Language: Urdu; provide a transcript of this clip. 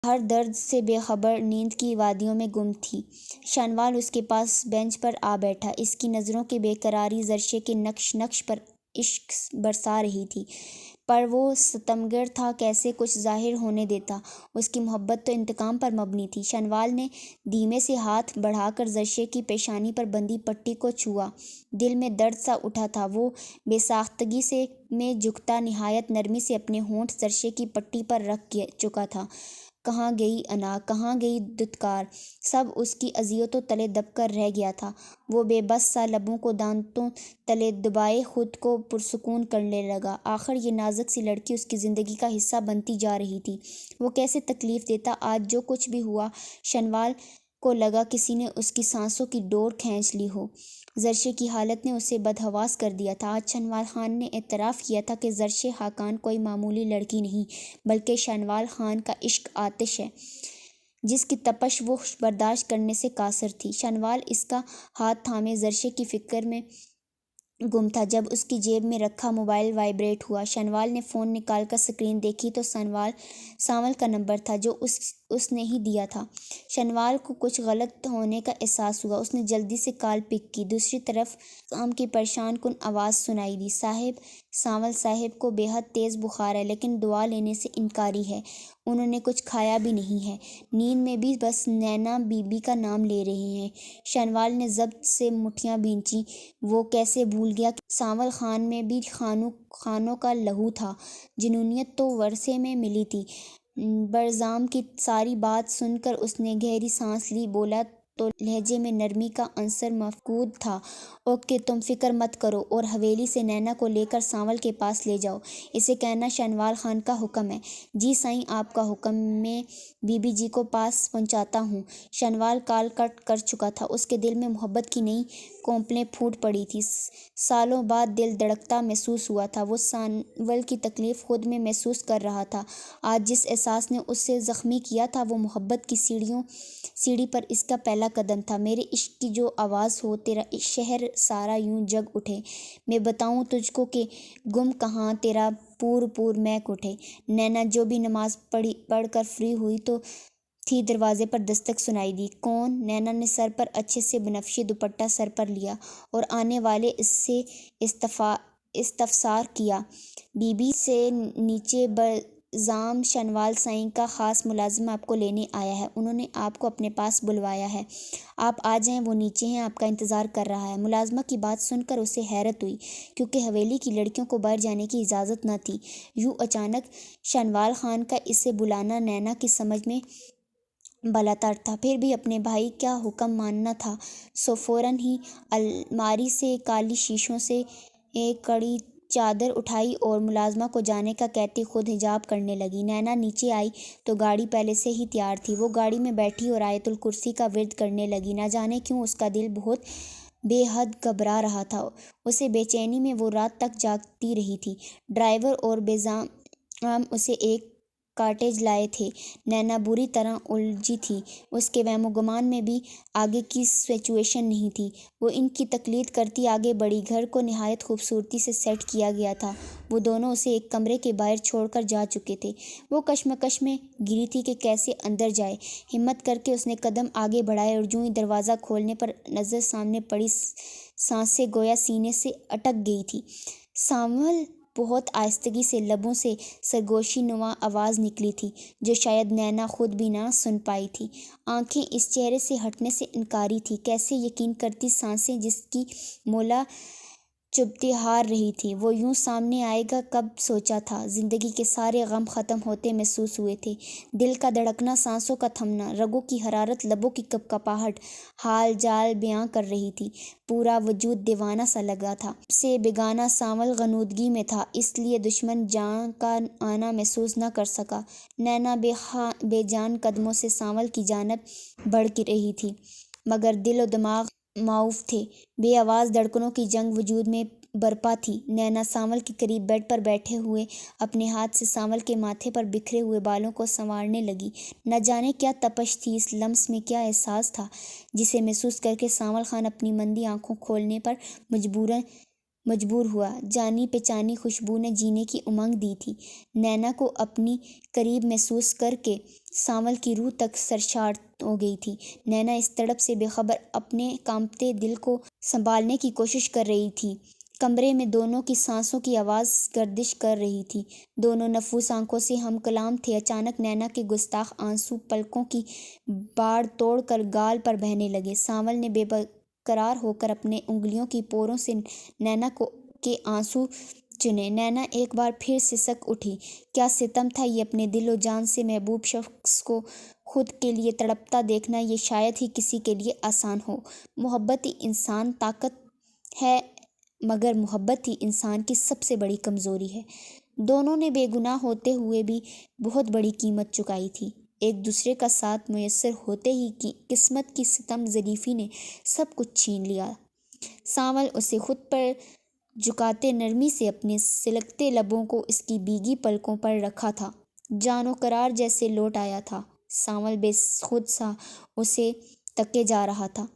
ہر درد سے بے خبر نیند کی وادیوں میں گم تھی۔ شنوال اس کے پاس بینچ پر آ بیٹھا۔ اس کی نظروں کی بے قراری زرشے کے نقش نقش پر عشق برسا رہی تھی، پر وہ ستمگر تھا، کیسے کچھ ظاہر ہونے دیتا؟ اس کی محبت تو انتقام پر مبنی تھی۔ شنوال نے دھیمے سے ہاتھ بڑھا کر زرشے کی پیشانی پر بندھی پٹی کو چھوا۔ دل میں درد سا اٹھا تھا۔ وہ بے ساختگی سے میں جھکتا نہایت نرمی سے اپنے ہونٹ زرشے کی پٹی پر رکھ چکا تھا۔ کہاں گئی انا، کہاں گئی دھتکار، سب اس کی اذیتوں تلے دب کر رہ گیا تھا۔ وہ بے بس سا لبوں کو دانتوں تلے دبائے خود کو پرسکون کرنے لگا۔ آخر یہ نازک سی لڑکی اس کی زندگی کا حصہ بنتی جا رہی تھی۔ وہ کیسے تکلیف دیتا۔ آج جو کچھ بھی ہوا، شنوال کو لگا کسی نے اس کی سانسوں کی ڈور کھینچ لی ہو۔ زرشے کی حالت نے اسے بدحواس کر دیا تھا۔ آج شنوال خان نے اعتراف کیا تھا کہ زرشے خاقان کوئی معمولی لڑکی نہیں، بلکہ شنوال خان کا عشق آتش ہے، جس کی تپش وہ برداشت کرنے سے قاصر تھی۔ شنوال اس کا ہاتھ تھامے زرشے کی فکر میں گم تھا۔ جب اس کی جیب میں رکھا موبائل وائبریٹ ہوا۔ شنوال نے فون نکال کر سکرین دیکھی تو سانول کا نمبر تھا، جو اس نے ہی دیا تھا۔ شنوال کو کچھ غلط ہونے کا احساس ہوا۔ اس نے جلدی سے کال پک کی۔ دوسری طرف کام کی پریشان کن آواز سنائی دی۔ صاحب، سانول صاحب کو بے حد تیز بخار ہے، لیکن دوا لینے سے انکاری ہے۔ انہوں نے کچھ کھایا بھی نہیں ہے، نیند میں بھی بس نینا بی بی کا نام لے رہے ہیں۔ شنوال نے ضبط سے مٹھیاں بھینچیں۔ وہ کیسے بھول گیا کہ سانول خان میں بھی خانوں کا لہو تھا۔ جنونیت تو ورثے میں ملی تھی۔ برزام کی ساری بات سن کر اس نے گہری سانس لی۔ بولا تو لہجے میں نرمی کا عنصر مفقود تھا۔ اوکے، تم فکر مت کرو اور حویلی سے نینا کو لے کر سانول کے پاس لے جاؤ۔ اسے کہنا شنوال خان کا حکم ہے۔ جی سائیں، آپ کا حکم، میں بی بی جی کو پاس پہنچاتا ہوں۔ شنوال کال کٹ کر چکا تھا۔ اس کے دل میں محبت کی نئی کونپلیں پھوٹ پڑی تھیں۔ سالوں بعد دل دھڑکتا محسوس ہوا تھا۔ وہ سانول کی تکلیف خود میں محسوس کر رہا تھا۔ آج جس احساس نے اسے زخمی کیا تھا، وہ محبت کی سیڑھی پر اس کا پہلا قدم تھا۔ میرے عشق کی جو آواز ہو، تیرا شہر سارا یوں جگ اٹھے۔ میں بتاؤں تجھ کو کہ گم کہاں تیرا پور مہک اٹھے۔ نینا جو بھی نماز پڑھ کر فری ہوئی تو تھی، دروازے پر دستک سنائی دی۔ کون؟ نینا نے سر پر اچھے سے بنفشی دوپٹہ سر پر لیا اور آنے والے اس سے استفسار کیا۔ بی بی سے نیچے برزام شنوال سائیں کا خاص ملازم آپ کو لینے آیا ہے۔ انہوں نے آپ کو اپنے پاس بلوایا ہے۔ آپ آ جائیں، وہ نیچے ہیں، آپ کا انتظار کر رہا ہے۔ ملازمہ کی بات سن کر اسے حیرت ہوئی، کیونکہ حویلی کی لڑکیوں کو باہر جانے کی اجازت نہ تھی۔ یوں اچانک شنوال خان کا اسے بلانا نینا کی سمجھ میں بالاتر تھا، پھر بھی اپنے بھائی کا حکم ماننا تھا۔ سو فوراً ہی الماری سے کالی شیشوں سے ایک کڑی چادر اٹھائی اور ملازمہ کو جانے کا کہتی خود حجاب کرنے لگی۔ نینا نیچے آئی تو گاڑی پہلے سے ہی تیار تھی۔ وہ گاڑی میں بیٹھی اور آیت الکرسی کا ورد کرنے لگی۔ نہ جانے کیوں اس کا دل بہت بے حد گھبرا رہا تھا۔ اسے بے چینی میں وہ رات تک جاگتی رہی تھی۔ ڈرائیور اور برزام اسے ایک کاٹیج لائے تھے۔ نینا بری طرح الجھی تھی۔ اس کے وہم و گمان میں بھی آگے کی سچویشن نہیں تھی۔ وہ ان کی تقلید کرتی آگے بڑھی۔ گھر کو نہایت خوبصورتی سے سیٹ کیا گیا تھا۔ وہ دونوں اسے ایک کمرے کے باہر چھوڑ کر جا چکے تھے۔ وہ کشمکش میں گری تھی کہ کیسے اندر جائے۔ ہمت کر کے اس نے قدم آگے بڑھائے اور جوں ہی دروازہ کھولنے پر نظر سامنے پڑی سانسیں گویا سینے سے اٹک گئی تھیں۔ سانول! بہت آہستگی سے لبوں سے سرگوشی نما آواز نکلی تھی، جو شاید نینا خود بھی نہ سن پائی تھی۔ آنکھیں اس چہرے سے ہٹنے سے انکاری تھیں۔ کیسے یقین کرتی سانسیں جس کی مولا چبھتی ہار رہی تھی۔ وہ یوں سامنے آئے گا کب سوچا تھا۔ زندگی کے سارے غم ختم ہوتے محسوس ہوئے تھے۔ دل کا دھڑکنا، سانسوں کا تھمنا، رگوں کی حرارت، لبوں کی کپکپاہٹ حال جال بیاں کر رہی تھی۔ پورا وجود دیوانہ سا لگا تھا۔ سب سے بیگانہ سانول غنودگی میں تھا، اس لیے دشمن جاں کا آنا محسوس نہ کر سکا۔ نینا بے جان قدموں سے سانول کی جانب بڑھ رہی تھی، مگر دل و دماغ معاف تھے۔ بے آواز دھڑکنوں کی جنگ وجود میں برپا تھی۔ نینا سانول کے قریب بیڈ پر بیٹھے ہوئے اپنے ہاتھ سے سانول کے ماتھے پر بکھرے ہوئے بالوں کو سنوارنے لگی۔ نہ جانے کیا تپش تھی، اس لمس میں کیا احساس تھا، جسے محسوس کر کے سانول خان اپنی مندی آنکھوں کھولنے پر مجبوراً مجبور ہوا۔ جانی پہچانی خوشبو نے جینے کی امنگ دی تھی۔ نینا کو اپنی قریب محسوس کر کے سانول کی روح تک سرشار ہو گئی تھی۔ نینا اس تڑپ سے بے خبر اپنے کانپتے دل کو سنبھالنے کی کوشش کر رہی تھی۔ کمرے میں دونوں کی سانسوں کی آواز گردش کر رہی تھی۔ دونوں نفوس آنکھوں سے ہم کلام تھے۔ اچانک نینا کے گستاخ آنسو پلکوں کی باڑ توڑ کر گال پر بہنے لگے۔ سانول نے بے قرار ہو کر اپنے انگلیوں کی پوروں سے نینا کے آنسو چنے۔ نینا ایک بار پھر سسک اٹھی۔ کیا ستم تھا یہ! اپنے دل و جان سے محبوب شخص کو خود کے لیے تڑپتا دیکھنا یہ شاید ہی کسی کے لیے آسان ہو۔ محبت ہی انسان طاقت ہے، مگر محبت ہی انسان کی سب سے بڑی کمزوری ہے۔ دونوں نے بے گناہ ہوتے ہوئے بھی بہت بڑی قیمت چکائی تھی۔ ایک دوسرے کا ساتھ میسر ہوتے ہی قسمت کی ستم ظریفی نے سب کچھ چھین لیا۔ سانول اسے خود پر جھکاتے نرمی سے اپنے سلگتے لبوں کو اس کی بھیگی پلکوں پر رکھا تھا۔ جان و قرار جیسے لوٹ آیا تھا۔ سانول بے خود سا اسے تکے جا رہا تھا۔